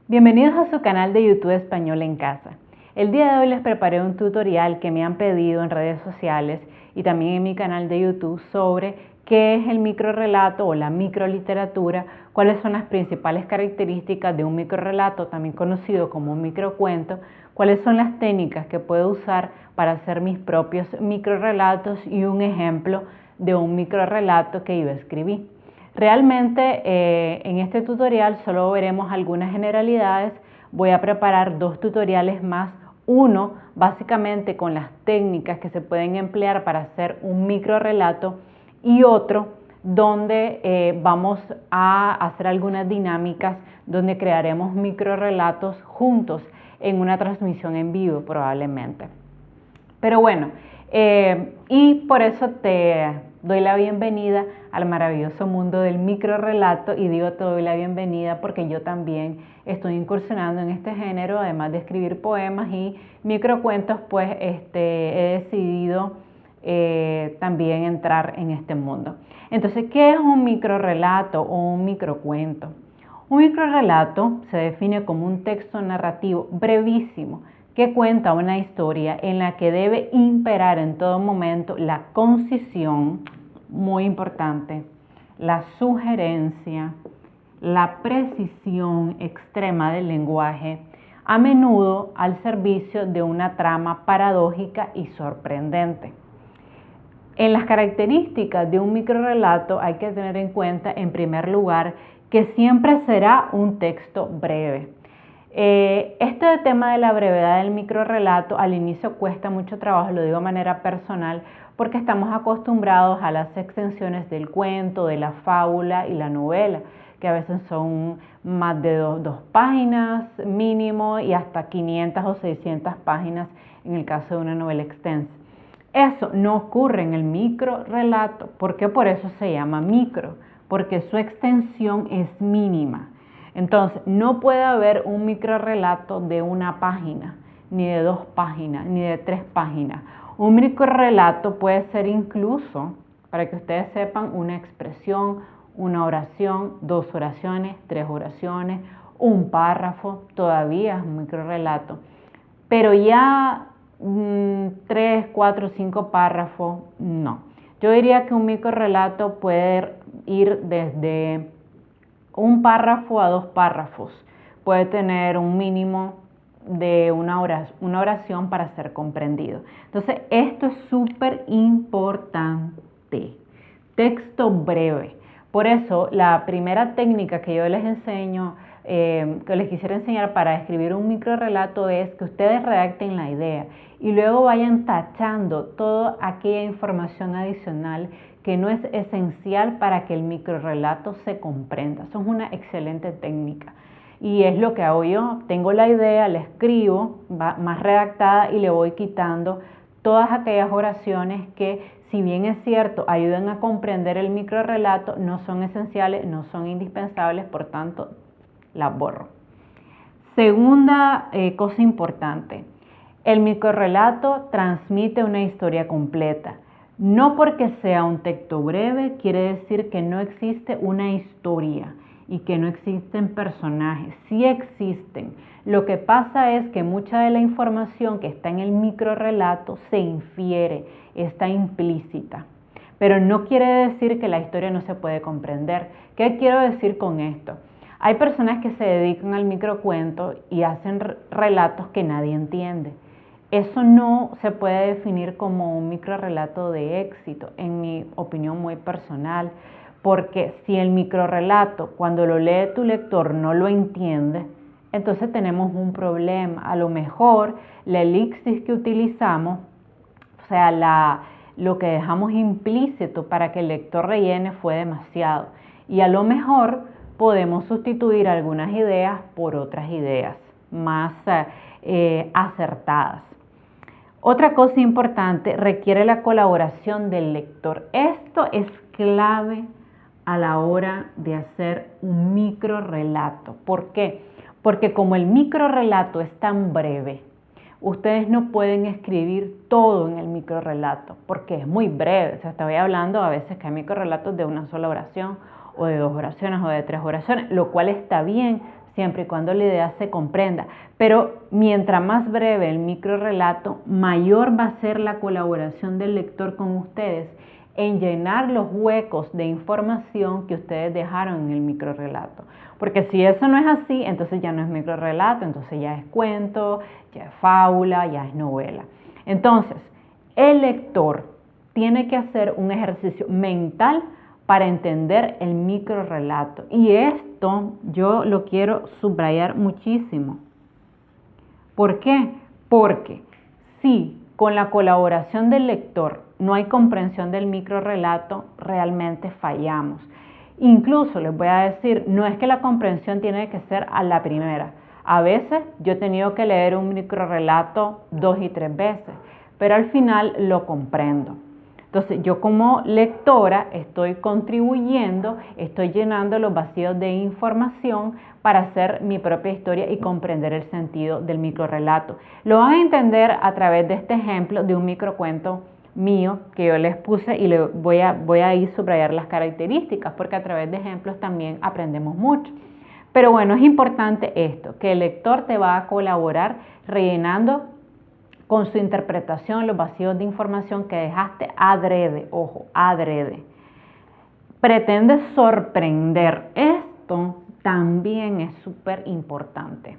Bienvenidos a su canal de YouTube Español en Casa. El día de hoy les preparé un tutorial que me han pedido en redes sociales y también en mi canal de YouTube sobre qué es el microrrelato o la microliteratura, cuáles son las principales características de un microrrelato, también conocido como un microcuento, cuáles son las técnicas que puedo usar para hacer mis propios microrrelatos y un ejemplo de un microrrelato que yo escribí. Realmente en este tutorial solo veremos algunas generalidades. Voy a preparar dos tutoriales más, uno básicamente con las técnicas que se pueden emplear para hacer un microrrelato y otro donde vamos a hacer algunas dinámicas donde crearemos microrrelatos juntos en una transmisión en vivo probablemente. Pero bueno, y por eso te doy la bienvenida al maravilloso mundo del microrrelato, y digo te doy la bienvenida porque yo también estoy incursionando en este género, además de escribir poemas y microcuentos, pues he decidido también entrar en este mundo. Entonces, ¿qué es un microrrelato o un microcuento? Un microrrelato se define como un texto narrativo brevísimo que cuenta una historia en la que debe imperar en todo momento la concisión, muy importante, la sugerencia, la precisión extrema del lenguaje, a menudo al servicio de una trama paradójica y sorprendente. En las características de un microrrelato hay que tener en cuenta, en primer lugar, que siempre será un texto breve. Este tema de la brevedad del microrrelato al inicio cuesta mucho trabajo, lo digo de manera personal, porque estamos acostumbrados a las extensiones del cuento, de la fábula y la novela, que a veces son más de dos páginas mínimo y hasta 500 o 600 páginas en el caso de una novela extensa. Eso no ocurre en el microrrelato. ¿Por qué? Por eso se llama micro, porque su extensión es mínima. Entonces, no puede haber un microrrelato de una página, ni de 2 páginas, ni de 3 páginas. Un microrrelato puede ser incluso, para que ustedes sepan, una expresión, una oración, 2 oraciones, 3 oraciones, un párrafo, todavía es un microrrelato. Pero ya 3, 4, 5 párrafos, no. Yo diría que un microrrelato puede ir desde un párrafo a 2 párrafos. Puede tener un mínimo de una oración para ser comprendido. Entonces, esto es súper importante. Texto breve. Por eso, la primera técnica que yo les enseño, que les quisiera enseñar para escribir un microrrelato es que ustedes redacten la idea y luego vayan tachando toda aquella información adicional que no es esencial para que el microrrelato se comprenda. Eso es una excelente técnica. Y es lo que hago yo. Tengo la idea, la escribo más redactada y le voy quitando todas aquellas oraciones que, si bien es cierto, ayudan a comprender el microrrelato, no son esenciales, no son indispensables, por tanto, las borro. Segunda cosa importante, el microrrelato transmite una historia completa. No porque sea un texto breve quiere decir que no existe una historia y que no existen personajes. Sí existen. Lo que pasa es que mucha de la información que está en el microrrelato se infiere, está implícita. Pero no quiere decir que la historia no se puede comprender. ¿Qué quiero decir con esto? Hay personas que se dedican al microcuento y hacen relatos que nadie entiende. Eso no se puede definir como un microrrelato de éxito, en mi opinión muy personal, porque si el microrrelato, cuando lo lee tu lector, no lo entiende, entonces tenemos un problema. A lo mejor la elipsis que utilizamos, o sea, lo que dejamos implícito para que el lector rellene fue demasiado. Y a lo mejor podemos sustituir algunas ideas por otras ideas más acertadas. Otra cosa importante, requiere la colaboración del lector. Esto es clave a la hora de hacer un microrrelato. ¿Por qué? Porque como el microrrelato es tan breve, ustedes no pueden escribir todo en el microrrelato porque es muy breve. O sea, estoy hablando a veces que hay microrrelatos de una sola oración o de 2 oraciones o de 3 oraciones, lo cual está bien siempre y cuando la idea se comprenda. Pero mientras más breve el microrrelato, mayor va a ser la colaboración del lector con ustedes en llenar los huecos de información que ustedes dejaron en el microrrelato. Porque si eso no es así, entonces ya no es microrrelato, entonces ya es cuento, ya es fábula, ya es novela. Entonces, el lector tiene que hacer un ejercicio mental para entender el microrrelato. Y esto yo lo quiero subrayar muchísimo. ¿Por qué? Porque si con la colaboración del lector no hay comprensión del microrrelato, realmente fallamos. Incluso les voy a decir, no es que la comprensión tiene que ser a la primera. A veces yo he tenido que leer un microrrelato 2 y 3 veces, pero al final lo comprendo. Entonces yo como lectora estoy contribuyendo, estoy llenando los vacíos de información para hacer mi propia historia y comprender el sentido del microrrelato. Lo van a entender a través de este ejemplo de un microcuento mío que yo les puse y voy a ir subrayar las características porque a través de ejemplos también aprendemos mucho. Pero bueno, es importante esto, que el lector te va a colaborar rellenando con su interpretación los vacíos de información que dejaste adrede, ojo, adrede. Pretende sorprender. Esto también es súper importante.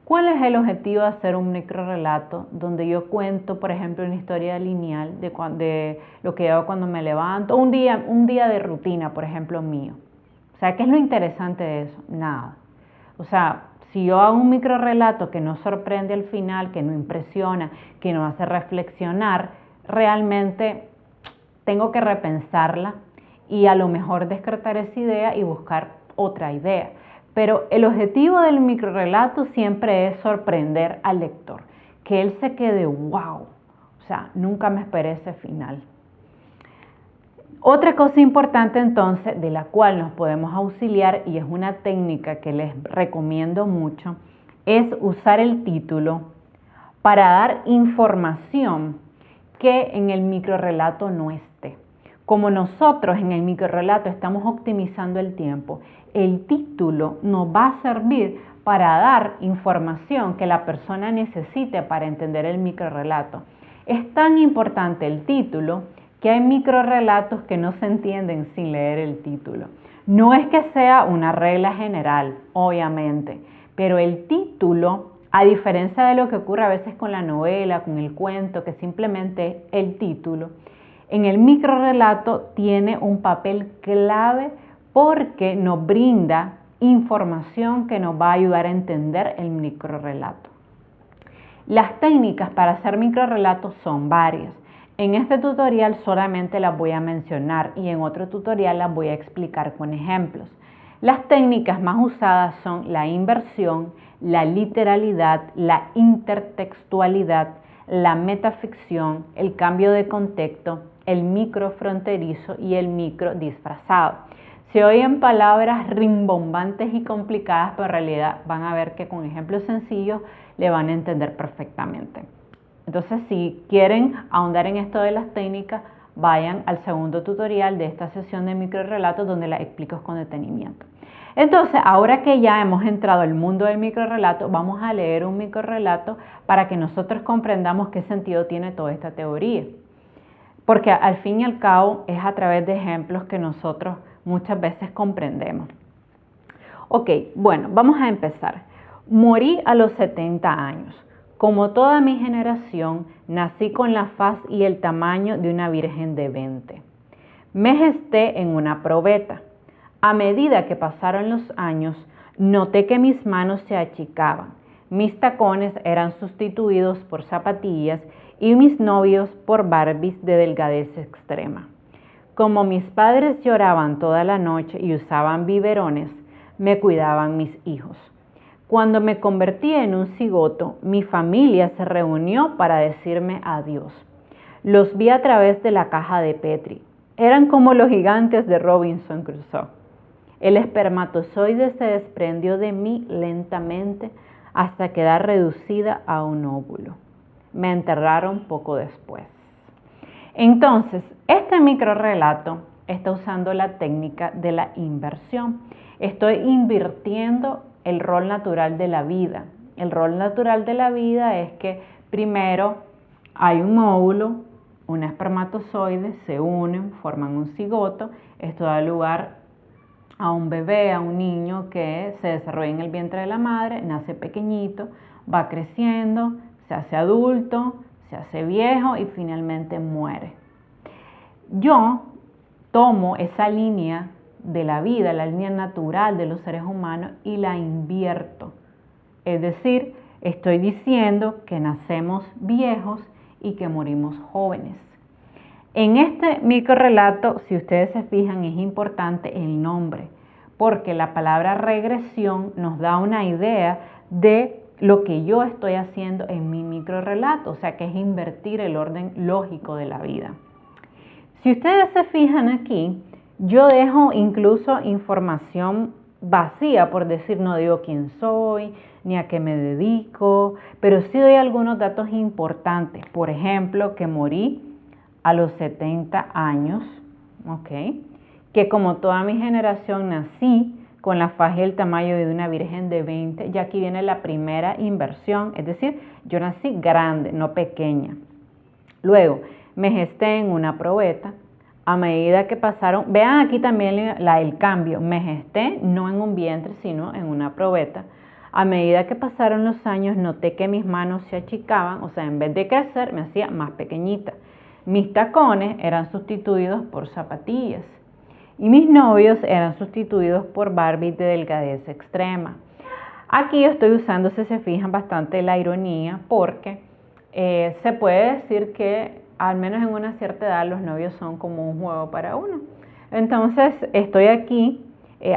¿Cuál es el objetivo de hacer un microrrelato donde yo cuento, por ejemplo, una historia lineal de lo que hago cuando me levanto, un día de rutina, por ejemplo, mío? O sea, ¿qué es lo interesante de eso? Nada. O sea, si yo hago un microrrelato que no sorprende al final, que no impresiona, que no hace reflexionar, realmente tengo que repensarla y a lo mejor descartar esa idea y buscar otra idea. Pero el objetivo del microrrelato siempre es sorprender al lector, que él se quede wow, o sea, nunca me esperé ese final. Otra cosa importante entonces de la cual nos podemos auxiliar y es una técnica que les recomiendo mucho es usar el título para dar información que en el microrrelato no esté. Como nosotros en el microrrelato estamos optimizando el tiempo, el título nos va a servir para dar información que la persona necesite para entender el microrrelato. Es tan importante el título que hay microrrelatos que no se entienden sin leer el título. No es que sea una regla general, obviamente, pero el título, a diferencia de lo que ocurre a veces con la novela, con el cuento, que simplemente es el título, en el microrrelato tiene un papel clave porque nos brinda información que nos va a ayudar a entender el microrrelato. Las técnicas para hacer microrrelatos son varias. En este tutorial solamente las voy a mencionar y en otro tutorial las voy a explicar con ejemplos. Las técnicas más usadas son la inversión, la literalidad, la intertextualidad, la metaficción, el cambio de contexto, el microfronterizo y el micro disfrazado. Se oyen palabras rimbombantes y complicadas, pero en realidad van a ver que con ejemplos sencillos le van a entender perfectamente. Entonces, si quieren ahondar en esto de las técnicas, vayan al segundo tutorial de esta sesión de microrrelatos donde las explico con detenimiento. Entonces, ahora que ya hemos entrado al mundo del microrrelato, vamos a leer un microrrelato para que nosotros comprendamos qué sentido tiene toda esta teoría. Porque al fin y al cabo es a través de ejemplos que nosotros muchas veces comprendemos. Ok, bueno, vamos a empezar. Morí a los 70 años. Como toda mi generación, nací con la faz y el tamaño de una virgen de 20. Me gesté en una probeta. A medida que pasaron los años, noté que mis manos se achicaban. Mis tacones eran sustituidos por zapatillas y mis novios por Barbies de delgadez extrema. Como mis padres lloraban toda la noche y usaban biberones, me cuidaban mis hijos. Cuando me convertí en un cigoto, mi familia se reunió para decirme adiós. Los vi a través de la caja de Petri. Eran como los gigantes de Robinson Crusoe. El espermatozoide se desprendió de mí lentamente hasta quedar reducida a un óvulo. Me enterraron poco después. Entonces, este microrrelato está usando la técnica de la inversión. Estoy invirtiendo el rol natural de la vida. El rol natural de la vida es que primero hay un óvulo, un espermatozoide, se unen, forman un cigoto. Esto da lugar a un bebé, a un niño que se desarrolla en el vientre de la madre, nace pequeñito, va creciendo, se hace adulto, se hace viejo y finalmente muere. Yo tomo esa línea de la vida, la línea natural de los seres humanos y la invierto. Es decir, estoy diciendo que nacemos viejos y que morimos jóvenes. En este microrrelato, si ustedes se fijan, es importante el nombre, porque la palabra regresión nos da una idea de lo que yo estoy haciendo en mi microrrelato, o sea que es invertir el orden lógico de la vida. Si ustedes se fijan aquí, yo dejo incluso información vacía, por decir, no digo quién soy, ni a qué me dedico, pero sí doy algunos datos importantes. Por ejemplo, que morí a los 70 años, ¿ok? Que como toda mi generación nací con la faja y el tamaño de una virgen de 20, y aquí viene la primera inversión, es decir, yo nací grande, no pequeña. Luego, me gesté en una probeta. A medida que pasaron, vean aquí también el cambio, me gesté no en un vientre, sino en una probeta. A medida que pasaron los años, noté que mis manos se achicaban, o sea, en vez de crecer, me hacía más pequeñita. Mis tacones eran sustituidos por zapatillas y mis novios eran sustituidos por Barbies de delgadez extrema. Aquí estoy usando, si se fijan, bastante la ironía porque se puede decir que al menos en una cierta edad los novios son como un juego para uno. Entonces estoy aquí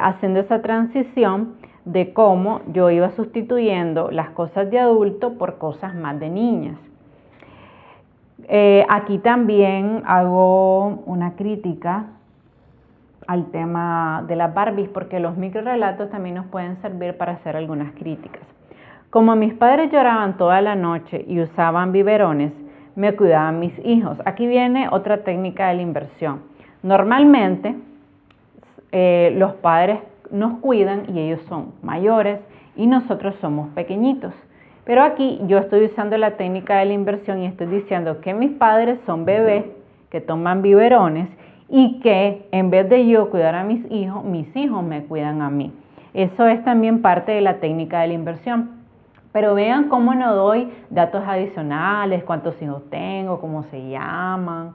haciendo esa transición de cómo yo iba sustituyendo las cosas de adulto por cosas más de niñas. Aquí también hago una crítica al tema de las Barbies porque los microrelatos también nos pueden servir para hacer algunas críticas. Como mis padres lloraban toda la noche y usaban biberones, me cuidaban mis hijos. Aquí viene otra técnica de la inversión. Normalmente los padres nos cuidan y ellos son mayores y nosotros somos pequeñitos. Pero aquí yo estoy usando la técnica de la inversión y estoy diciendo que mis padres son bebés que toman biberones y que en vez de yo cuidar a mis hijos me cuidan a mí. Eso es también parte de la técnica de la inversión. Pero vean cómo no doy datos adicionales, cuántos hijos tengo, cómo se llaman,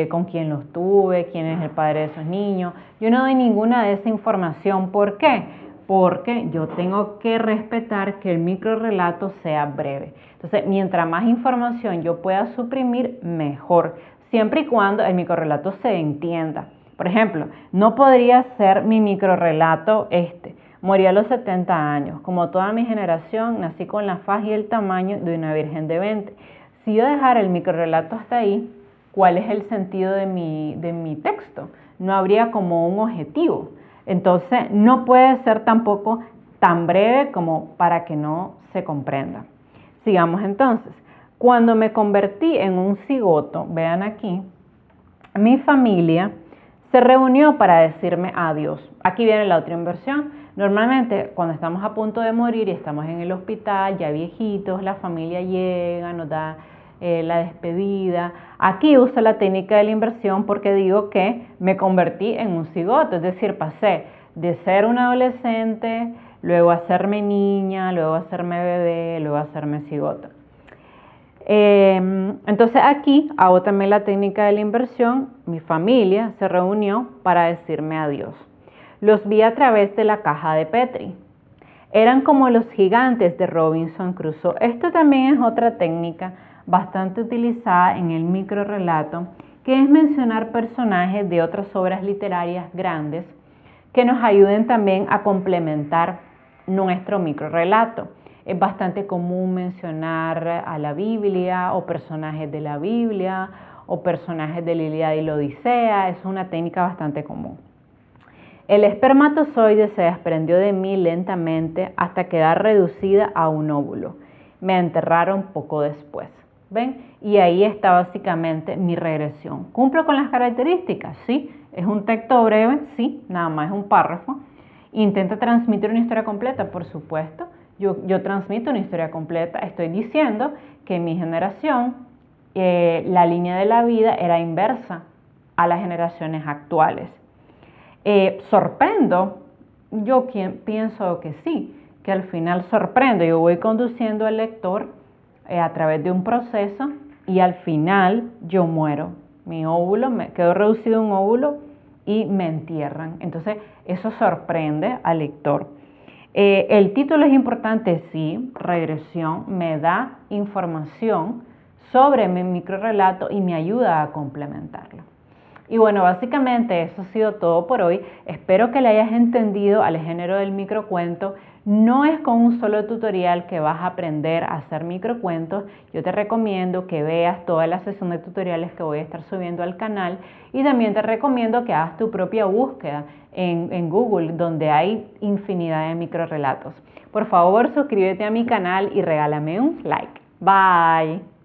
con quién los tuve, quién es el padre de esos niños. Yo no doy ninguna de esa información. ¿Por qué? Porque yo tengo que respetar que el microrrelato sea breve. Entonces, mientras más información yo pueda suprimir, mejor, siempre y cuando el microrrelato se entienda. Por ejemplo, no podría ser mi microrrelato morí a los 70 años. Como toda mi generación, nací con la faja y el tamaño de una virgen de 20. Si yo dejara el microrrelato hasta ahí, ¿cuál es el sentido de mi texto? No habría como un objetivo. Entonces, no puede ser tampoco tan breve como para que no se comprenda. Sigamos entonces. Cuando me convertí en un cigoto, vean aquí, mi familia se reunió para decirme adiós. Aquí viene la otra inversión. Normalmente, cuando estamos a punto de morir y estamos en el hospital, ya viejitos, la familia llega, nos da la despedida. Aquí uso la técnica de la inversión porque digo que me convertí en un cigoto, es decir, pasé de ser un adolescente, luego a hacerme niña, luego a hacerme bebé, luego a hacerme cigoto. Entonces aquí hago también la técnica de la inversión. Mi familia se reunió para decirme adiós. Los vi a través de la caja de Petri. Eran como los gigantes de Robinson Crusoe. Esto también es otra técnica bastante utilizada en el microrrelato, que es mencionar personajes de otras obras literarias grandes que nos ayuden también a complementar nuestro microrrelato. Es bastante común mencionar a la Biblia o personajes de la Biblia o personajes de la Ilíada y la Odisea. Es una técnica bastante común. El espermatozoide se desprendió de mí lentamente hasta quedar reducida a un óvulo. Me enterraron poco después. ¿Ven? Y ahí está básicamente mi regresión. ¿Cumplo con las características? Sí. ¿Es un texto breve? Sí. Nada más es un párrafo. Intenta transmitir una historia completa, por supuesto. Yo transmito una historia completa. Estoy diciendo que en mi generación la línea de la vida era inversa a las generaciones actuales. ¿Sorprendo? Yo pienso que sí, que al final sorprendo. Yo voy conduciendo al lector a través de un proceso y al final yo muero. Mi óvulo, me quedo reducido a un óvulo y me entierran. Entonces eso sorprende al lector. El título es importante, sí, regresión, me da información sobre mi microrrelato y me ayuda a complementarlo. Y bueno, básicamente eso ha sido todo por hoy. Espero que le hayas entendido al género del microcuento. No es con un solo tutorial que vas a aprender a hacer microcuentos. Yo te recomiendo que veas toda la sesión de tutoriales que voy a estar subiendo al canal y también te recomiendo que hagas tu propia búsqueda en Google, donde hay infinidad de microrrelatos. Por favor, suscríbete a mi canal y regálame un like. Bye.